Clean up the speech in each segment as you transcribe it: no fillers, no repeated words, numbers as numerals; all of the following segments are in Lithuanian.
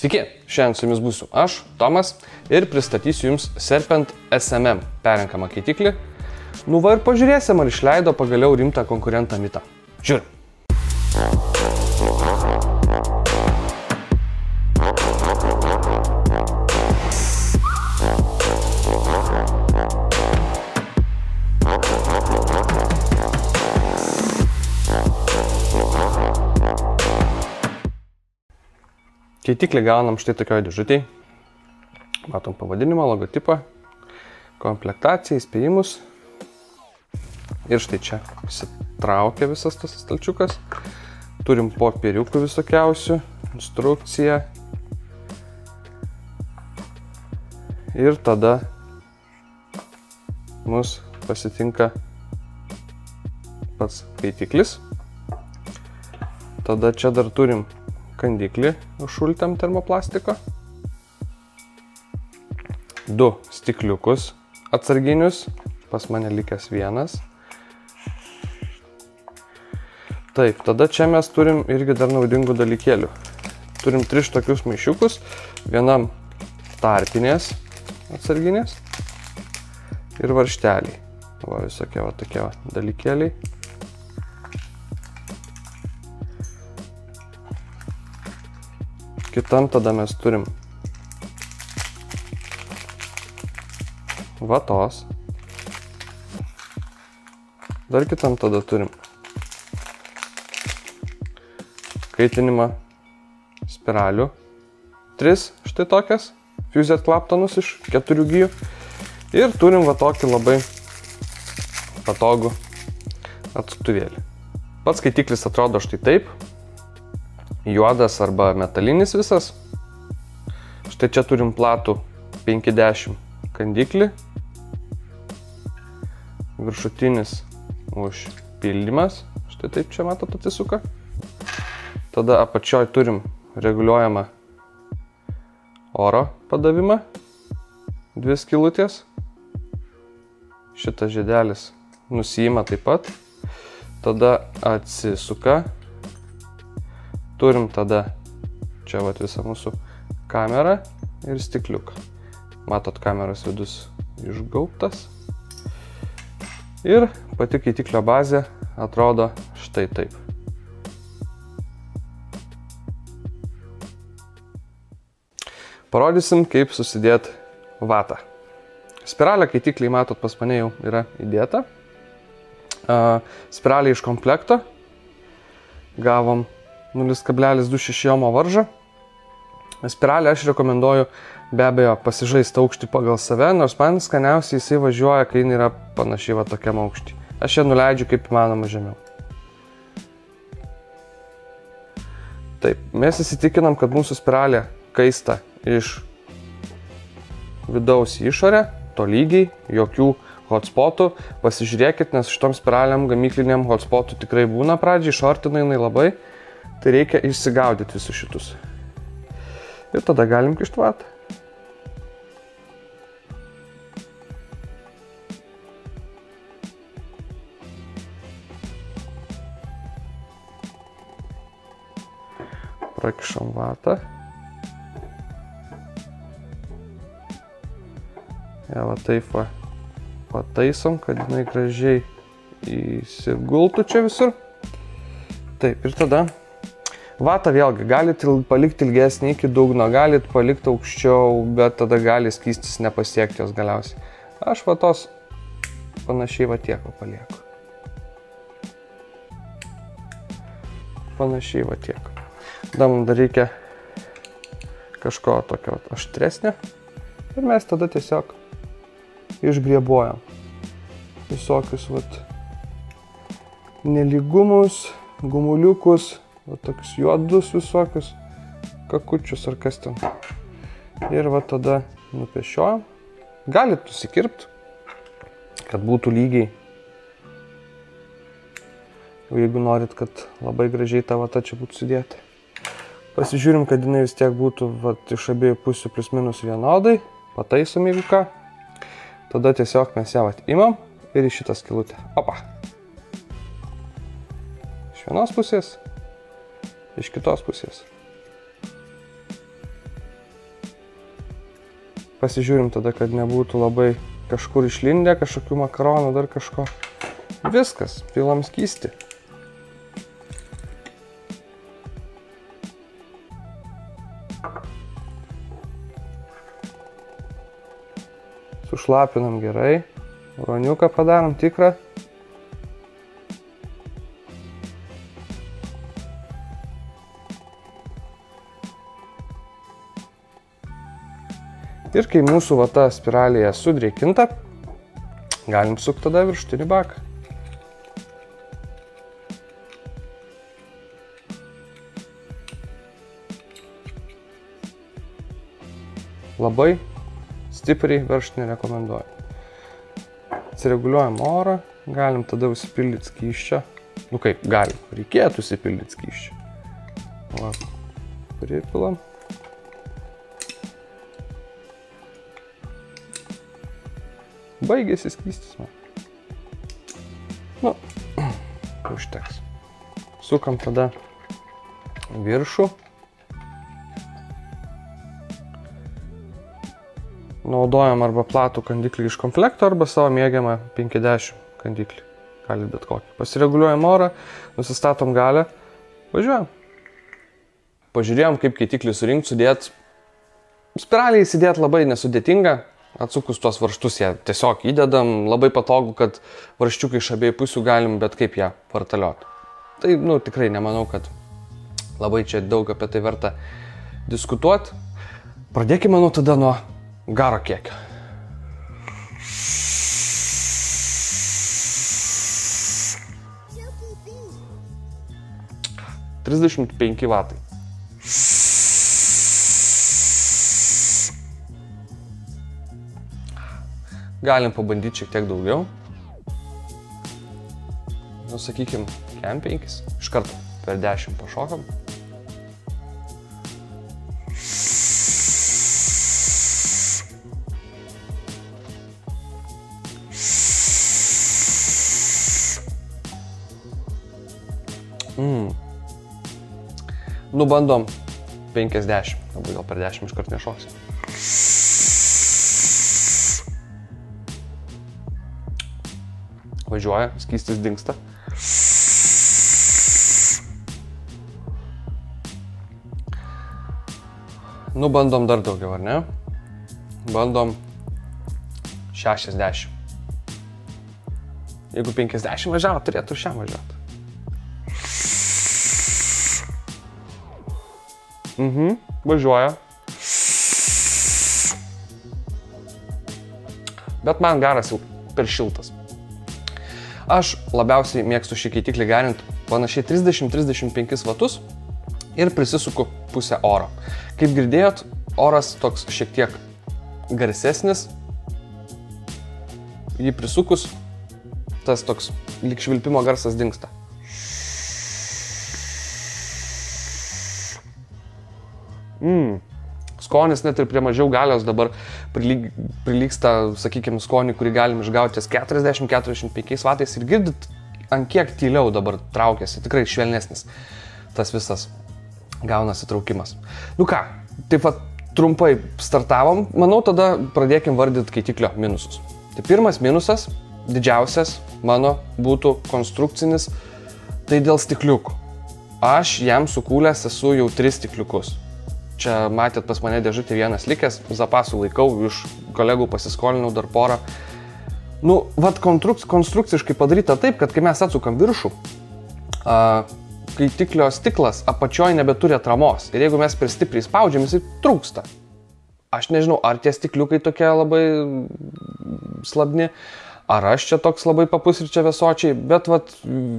Sveiki, šiandien su jumis būsiu aš, Tomas, ir pristatysiu jums Serpent SMM perrenkamą keitiklį. Nu va ir pažiūrėsim, ar išleido pagaliau rimtą konkurentą Mitą. Žiūrim. Keitiklį gaunam štai tokioje dėžutėje. Matom pavadinimą, logotipą, komplektaciją, įspėjimus. Ir štai čia įsitraukia visas tas stalčiukas. Turim popieriukų visokiausių, instrukciją. Ir tada mus pasitinka pats keitiklis. Tada čia dar turim kandiklį užšultėm termoplastiko, 2 stikliukus atsarginius, pas mane likęs vienas. Taip, tada čia mes turim irgi dar naudingų dalykėlių. Turim 3 tokius maišiukus, vienam tarpinės atsarginės ir varžteliai. Va, visokie va tokie va dalykėliai. Kitam tada mes turim vatos. Dar kitam tada turim kaitinimą spiralių. 3 štai tokias, Fused klaptonus iš 4 gijų. Ir turim va tokį labai patogų atsuktuvėlį. Pats kaitiklis atrodo štai taip. Juodas arba metalinis visas. Štai čia turim platų 50 kandiklį. Viršutinis užpildymas. Štai taip čia matot atsisuka. Tada apačioj turim reguliuojamą oro padavimą. 2 skylutės. Šitas žiedelis nusiima taip pat. Tada atsisuka. Turim tada čia vat visą mūsų kamerą ir stikliuką. Matot, kameros vidus išgaubtas. Ir pati keitiklio bazė atrodo štai taip. Parodysim, kaip susidėt vatą. Spiralė keitikliai, matot, pas mane jau yra įdėta. Spiralė iš komplekto. Gavom 0,26 ohmo varžą. Spiralę aš rekomenduoju be abejo pasižaisti aukštį pagal save, nors man skaniausiai jisai važiuoja, kai jis yra panašiai va tokiam aukštį. Aš ją nuleidžiu kaip įmanoma žemiau. Taip, mes įsitikinam, kad mūsų spiralė kaista iš vidaus į išorę, tolygiai, jokių hotspotų. Pasižiūrėkit, nes šitom spiraliam gamykliniam hotspotų tikrai būna pradžiai, šortina jinai labai. Tai reikia išsigaudyti visus šitus. Ir tada galim kišt vatą. Prakišam vatą. Ja, va taip va pataisom, kad jinai gražiai įsigultų čia visur. Taip, ir tada vatą vėlgi galit palikti ilgesnį iki dugno, galit palikti aukščiau, bet tada gali skystis nepasiekti jos galiausiai. Aš vatos panašiai va tiek palieku. Panašiai va tiek. Tada mums dar reikia kažko tokio aštresnio. Ir mes tada tiesiog išgriebuojam visokius vat nelygumus, gumuliukus, va tokius juodus visokius kakučius ar kas ten. Ir va tada nupešiojam. Galit nusikirpt, kad būtų lygiai. Jeigu norit, kad labai gražiai ta vata čia būtų sudėta. Pasižiūrim, kad jinai vis tiek būtų vat iš abiejų pusių plius minus vienodai. Pataisom jeigu ką. Tada tiesiog mes ją vat imam ir į šitą skylutę. Opa! Iš vienos pusės, iš kitos pusės. Pasižiūrim tada, kad nebūtų labai kažkur išlindę, kažkokių makaronų, dar kažko. Viskas, pilam skystį. Sušlapinam gerai, ruoniuką padarom tikrą. Ir kai mūsų vata spiralėje sudrėkinta, galim sukti tada viršutinį baką. Labai stipriai virš nerekomenduoju. Atsireguliuojam orą, galim tada užsipildyti skysčio. Nu kaip, galim, reikėtų užsipildyti skysčio. Va, pripilam. Baigėsi skystis man. Nu, užteks. Sukam tada viršų. Naudojam arba platų kandiklį iš komplekto, arba savo mėgiamą 50 kandiklį. Galit bet kokį. Pasireguliuojam orą, nusistatom galę, važiuojam. Pažiūrėjom, kaip kaitiklį surinkti, sudėti. Spiralį įsidėti labai nesudėtinga. Atsukus tuos varžtus ją tiesiog įdedam. Labai patogu, kad varžčiukai iš abiejų pusių galim bet kaip ją vartalioti. Tai, tikrai nemanau, kad labai čia daug apie tai verta diskutuoti. Pradėkime tada nuo garo kiekio. 35 vatai. Galim pabandyti šiek tiek daugiau. Sakykim, kem 5. Iš karto per 10 pašokam. Bandom 50. Labai gal per 10 iš karto nešoksim. Važiuoja, skystis dingsta. Bandom dar daugiau, ar ne? Bandom 60. Jeigu 50 važiavo, turėtų šiam važiuoti. Važiuoja. Bet man garas jau per šiltas. Aš labiausiai mėgstu šį keitiklį garinti panašiai 30-35 vatus ir prisisuku pusę oro. Kaip girdėjot, oras toks šiek tiek garsesnis. Jį prisukus, tas toks lyg švilpimo garsas dingsta. Skonis net ir prie mažiau galios dabar prilygsta, sakykime, skonį, kurį galim išgauti 40-45 vatais ir girdit, ant kiek tyliau dabar traukiasi, tikrai švelnesnis tas visas gaunasi traukimas. Ką, taip pat trumpai startavom, manau, tada pradėkim vardyti keitiklio minusus. Tai pirmas minusas, didžiausias mano būtų konstrukcinis, tai dėl stikliukų. Aš jam sukūlęs esu jau 3 stikliukus. Čia matėt pas mane dėžutė vienas likęs, zapasų laikau, iš kolegų pasiskolinau dar porą. Konstrukciškai padaryta taip, kad kai mes atsukam viršų, kaitiklio stiklas apačioj nebeturi atramos. Ir jeigu mes per stipriai spaudžiam, jisai trūksta. Aš nežinau, ar tie stikliukai tokie labai slabni, ar aš čia toks labai papusryčia vėsočiai, bet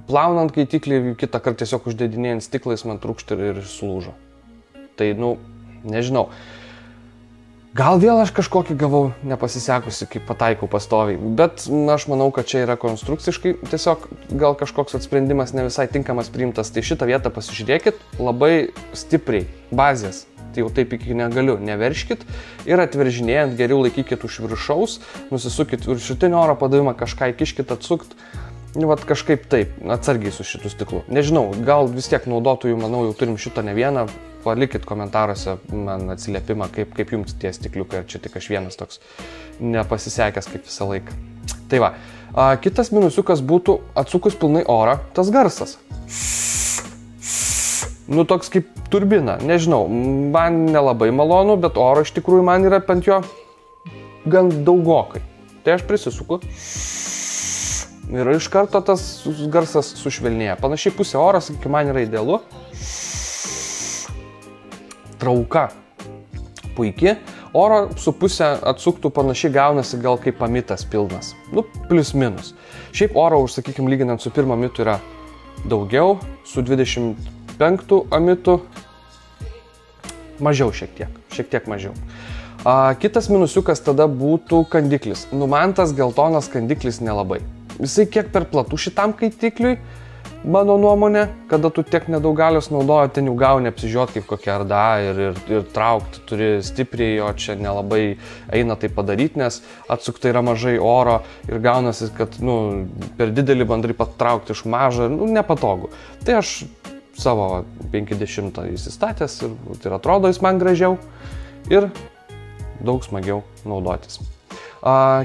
plaunant kaitiklį, kitą kartą tiesiog uždedinėjant stiklais man trūkšti ir sulūžo. Tai, nežinau. Gal vėl aš kažkokį gavau nepasisekusi, kaip pataikau pastoviai, bet aš manau, kad čia yra konstrukciškai, tiesiog gal kažkoks atsprendimas ne visai tinkamas priimtas. Tai šitą vietą pasižiūrėkit labai stipriai, bazės, tai jau taip iki negaliu, neverškit ir atveržinėjant geriau laikykit už viršaus, nusisukit viršutinio oro padavimą, kažką įkiškit, atsukt. Kažkaip taip, atsargiai su šitų stiklu. Nežinau, gal vis tiek naudotojų, manau, jau turim šitą ne vieną, palikit komentaruose man atsiliepimą, kaip jums tie stikliukai, ar čia tik aš vienas toks nepasisekęs kaip visą laiką. Tai va, kitas minusiukas būtų atsukus pilnai orą, tas garsas. Nu, toks kaip turbina, nežinau, man nelabai malonu, bet oro iš tikrųjų man yra ant jo gan daugokai. Tai aš prisisuku ir iš karto tas garsas sušvelnėja. Panašiai pusė oro, sakykime, man yra idealu. Trauka puikiai. Oro su pusė atsuktų panašiai gaunasi gal kaip amitas pilnas. Nu, plius minus. Šiaip oro, sakykime, lyginant su pirmo amitu yra daugiau, su 25 amitu mažiau šiek tiek mažiau. Kitas minusiukas tada būtų kandiklis. Nu, man tas geltonas kandiklis nelabai. Jisai kiek per platų šitam kaitikliui, mano nuomonė, kada tu tiek nedaug galios naudoji, ten jau gauni apsižiūrėti kaip kokia arda ir traukti turi stipriai, o čia nelabai eina tai padaryti, nes atsukta yra mažai oro ir gaunasi, kad per didelį bandai patraukti iš mažą, nepatogu. Tai aš savo 50 įsistatęs ir atrodo jis man gražiau ir daug smagiau naudotis.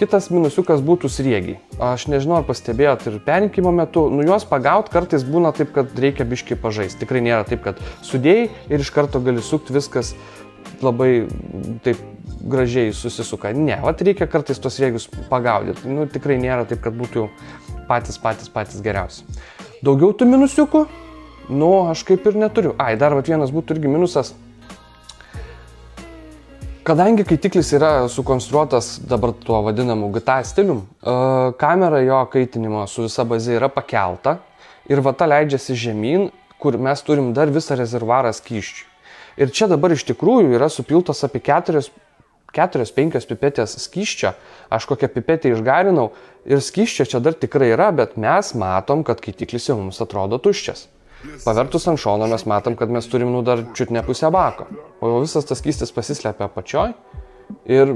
Kitas minusiukas būtų sriegiai. Aš nežinau, ar pastebėjot ir perrinkimo metu, juos pagaut kartais būna taip, kad reikia biškai pažaisti. Tikrai nėra taip, kad sudėjai ir iš karto gali sukti, viskas labai taip gražiai susisuka. Ne, reikia kartais tos sriegius pagaudyti. Tikrai nėra taip, kad būtų patys geriausi. Daugiau tų minusiukų? Aš kaip ir neturiu. Dar vienas būtų irgi minusas. Kadangi kaitiklis yra sukonstruotas dabar tuo vadinamu GTA stilium, kamera jo kaitinimo su visa baze yra pakelta ir vata leidžiasi žemyn, kur mes turim dar visą rezervuarą skysčių. Ir čia dabar iš tikrųjų yra supiltos apie 4-5 pipetės skysčio. Aš kokią pipetę išgarinau ir skysčio čia dar tikrai yra, bet mes matom, kad kaitiklis jau mums atrodo tuščias. Pavertus ant šono mes matom, kad mes turim dar čiut ne pusę bako, o jau visas tas skystis pasislepia apačioj ir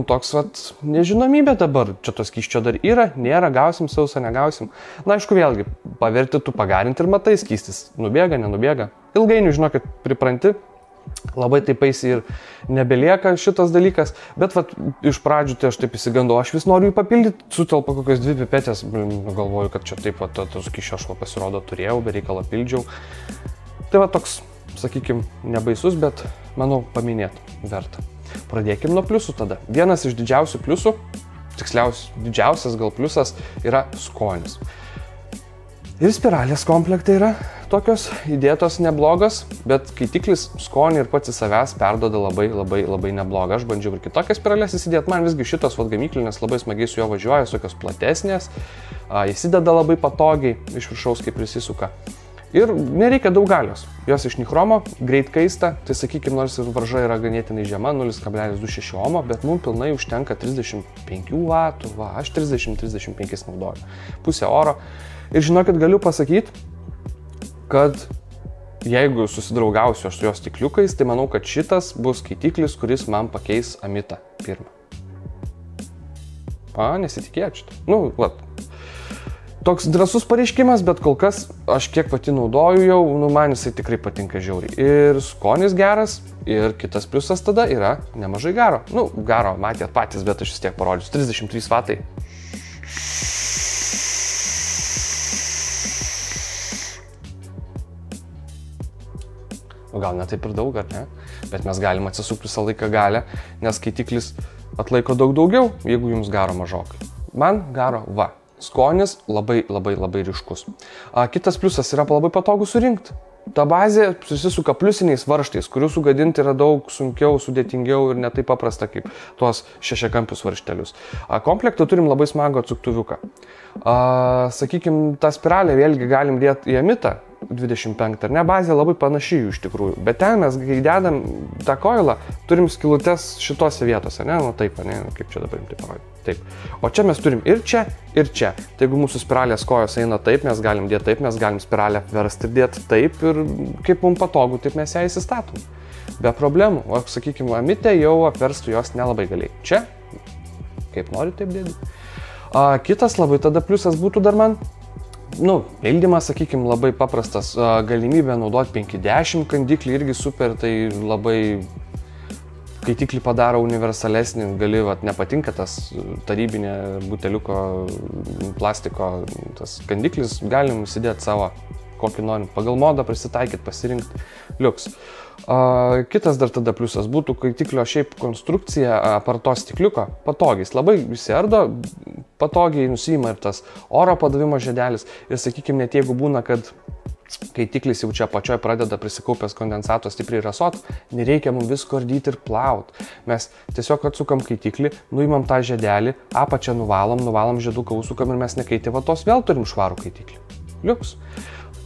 toks nežinomybė dabar, čia to skysčio dar yra, nėra, gausim sausą, negausim. Aišku, vėlgi, paverti tu pagarinti ir matai skystis, nubėga, nenubėga. Ilgainiui, žinokit, pripranti, labai taip eisi ir nebelieka šitas dalykas, bet iš pradžių tai aš taip įsigandau, aš vis noriu jį papildyti, sutelpa kokios 2 pipetės, galvoju, kad čia taip to skysčio aš pasirodo turėjau, be reikalo pildžiau. Tai toks, sakykime, nebaisus, bet manau paminėti verta. Pradėkim nuo pliusų tada. Vienas iš didžiausių pliusų, didžiausias gal pliusas yra skonis. Ir spiralės komplektai yra tokios įdėtos neblogos, bet kaitiklis skonį ir pats į savęs perduoda labai neblogą. Aš bandžiau ir kitokias spiralės įsidėti, man visgi šitos gamyklinės labai smagiai su juo važiuoja, tokios platesnės, įsideda labai patogiai, iš viršaus kaip prisisuka. Ir nereikia daug galios, jos iš nichromo, greit kaista, tai sakykime, nors ir varža yra ganėtinai žema, 0,26 ohmo, bet mums pilnai užtenka 35 vatų, aš 30-35 naudoju, pusę oro. Ir žinokit, galiu pasakyti, kad jeigu susidraugausiu aš su jos stikliukais, tai manau, kad šitas bus kaitiklis, kuris man pakeis amitą pirmą. Nesitikėjau šitą. Toks drąsus pareiškimas, bet kol kas aš kiek pati naudoju jau, man jisai tikrai patinka žiauriai. Ir skonis geras, ir kitas pliusas tada yra nemažai garo. Garo matėt patys, bet aš vis tiek parodžiu. 33 vatai. Gal ne taip ir daug, ar ne? Bet mes galim atsisukti visą laiką galę, nes kaitiklis atlaiko daug daugiau, jeigu jums garo mažokai. Man garo skonis labai ryškus. Kitas pliusas yra labai patogu surinkti. Ta bazė susisuka pliusiniais varžtais, kurių sugadinti yra daug sunkiau, sudėtingiau ir ne taip paprasta kaip tuos šešiakampius varžtelius. Komplektą turim labai smagų atsuktuviuką. Sakykime, tą spiralę vėlgi galim dėti į amitą 25, ar ne, bazė labai panaši jų iš tikrųjų. Bet ten mes, kai dedam tą koilą, turim skylutes šitose vietose, ne, taip, ne, kaip čia dabar jums tai parodyti. Taip. O čia mes turim ir čia, ir čia. Tai jeigu mūsų spiralės kojos eina taip, mes galim dėti taip, mes galim spiralę versti ir dėti taip ir kaip mums patogu, taip mes ją įsistatom. Be problemų. O, sakykime, amitė jau apverstų jos nelabai galiai. Čia, kaip nori, taip dėdi. Kitas labai tada pliusas būtų dar man, Pildymas, sakykime, labai paprastas. Galimybė naudoti 50 kandiklį irgi super, tai labai kaitiklį padaro universalesnį. Gali, nepatinka tas tarybinė buteliuko plastiko tas kandiklis, galim įsidėti savo, kokį norim. Pagal modą prisitaikyti, pasirinkti. Liuks. Kitas dar tada pliusas būtų kaitiklio šiaip konstrukcija apart to stikliuko patogiai. Labai įsiardo, patogiai nusiima ir tas oro padavimo žiedelis. Ir sakykime, net jeigu būna, kad kaitiklis jau čia pačioj pradeda prisikaupęs kondensato stipriai rasot, nereikia mums visko ardyti ir plaut. Mes tiesiog atsukam kaitiklį, nuimam tą žiedelį, apačią nuvalom žieduką, užsukam ir mes nekaitė vatos, vėl turim švarų kaitiklį. Liuks.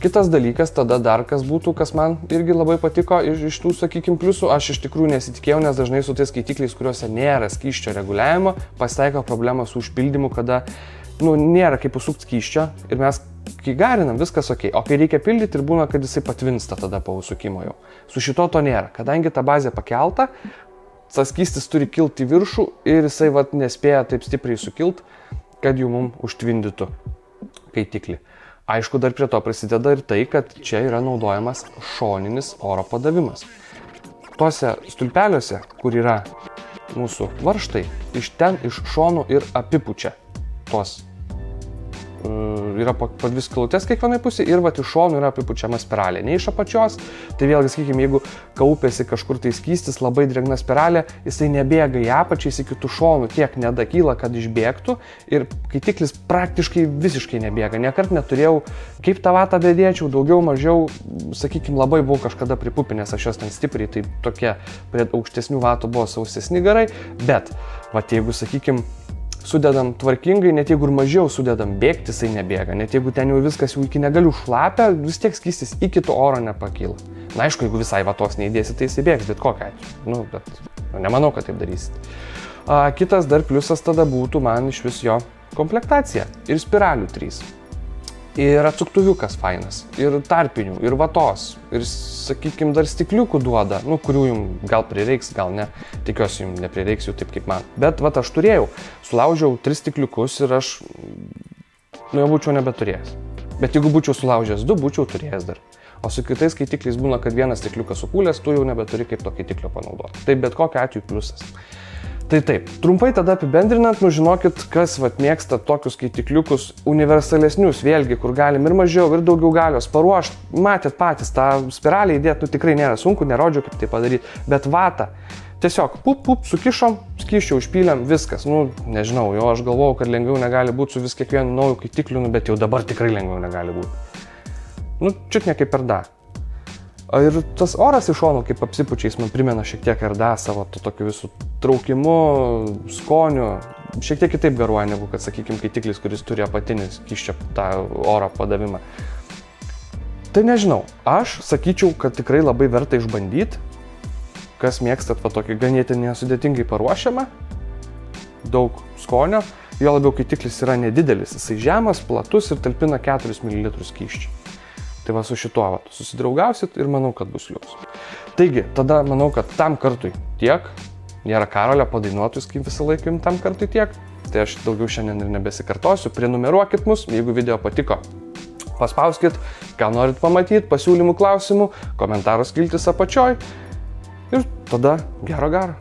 Kitas dalykas, tada dar kas būtų, kas man irgi labai patiko iš tų, sakykime, pliusų, aš iš tikrųjų nesitikėjau, nes dažnai su tais kaitikliais, kuriuose nėra skysčio reguliavimo, pasitaiko problema su užpildymu, kada, nėra kaip užsukti skysčio ir mes, kai garinam, viskas ok, o kai reikia pildyti ir būna, kad jisai patvinsta tada po užsukimo jau. Su šito to nėra, kadangi ta bazė pakelta, tas skystis turi kilti į viršų ir jisai nespėja taip stipriai sukilti, kad jau mums užtvindytų kaitiklį. Aišku, dar prie to prisideda ir tai, kad čia yra naudojamas šoninis oro padavimas. Tuose stulpeliuose, kur yra mūsų varžtai, iš šonų ir apipučia tos. Yra po 2 skylutes kiekvienai pusė ir iš šonų yra apipučiama spiralė, ne iš apačios. Tai vėlgi, sakykime, jeigu kaupėsi kažkur tai skystis, labai drėgna spiralė, jisai nebėga į apačią, jis iki tų šonų tiek nedakyla, kad išbėgtų ir kaitiklis praktiškai visiškai nebėga. Niekart neturėjau, kaip tą vatą bedėčiau, daugiau, mažiau, sakykime, labai buvau kažkada pripupinęs, aš jos ten stipriai, tai tokie prie aukštesnių vatų buvo sausesni garai, bet, jeigu, sakykime, sudedam tvarkingai, net jeigu ir mažiau sudedam, bėgti jisai nebėga, net jeigu ten jau viskas jau iki negalių šlapia, vis tiek skystis iki to oro nepakyla. Na aišku, jeigu visai vatos neįdėsi, tai jisai bėgs, bet kokią atveju. Bet nemanau, kad taip darysit. Kitas dar pliusas tada būtų man iš vis jo komplektacija ir spiralių 3. Ir atsuktuviukas fainas, ir tarpinių, ir vatos, ir, sakykime, dar stikliukų duoda, kurių jums gal prireiks, gal ne, tikiuosi jums neprireiks jų taip kaip man. Bet aš turėjau, sulaužiau 3 stikliukus ir aš, jau būčiau nebeturėjęs. Bet jeigu būčiau sulaužęs 2, būčiau turėjęs dar. O su kitais kaitikliais būna, kad vienas stikliukas supūlęs, tu jau nebeturi kaip to kaitiklio panaudoti. Tai bet kokiu atveju pliusas. Tai taip, trumpai tada apibendrinant, žinokit, kas mėgsta tokius kaitikliukus universalesnius, vėlgi, kur galim ir mažiau, ir daugiau galios paruošti. Matėt patys, tą spiralę įdėti, tikrai nėra sunku, nerodžiau kaip tai padaryti, bet vatą tiesiog sukišom, skysčio užpylėm, viskas. Nežinau, jau aš galvojau, kad lengviau negali būti su vis kiekvienu nauju kaitikliu, bet jau dabar tikrai lengviau negali būti. Čiut ne kaip RDA. Ir tas oras iš šonų, kaip apsipučiais, man primena šiek tiek RDA savo tokiu visų traukimu, skoniu. Šiek tiek kitaip garuoja negu, kad, sakykime, kaitiklis, kuris turi apatinį skysčio tą oro padavimą. Tai nežinau, aš sakyčiau, kad tikrai labai verta išbandyti, kas mėgstat tokį ganėtinai sudėtingai paruošiamą, daug skonio, jo labiau kaitiklis yra nedidelis, jisai žemas, platus ir talpina 4 ml skysčio. Tai su šituo susidraugausit ir manau, kad bus liuks. Taigi, tada manau, kad tam kartui tiek. Nėra Karolio padainuotus, kaip visą laiką jums tam kartui tiek. Tai aš daugiau šiandien ir nebesikartosiu. Prenumeruokit mus, jeigu video patiko. Paspauskit, ką norit pamatyti, pasiūlymų, klausimų, komentarų skiltis apačioj. Ir tada gero.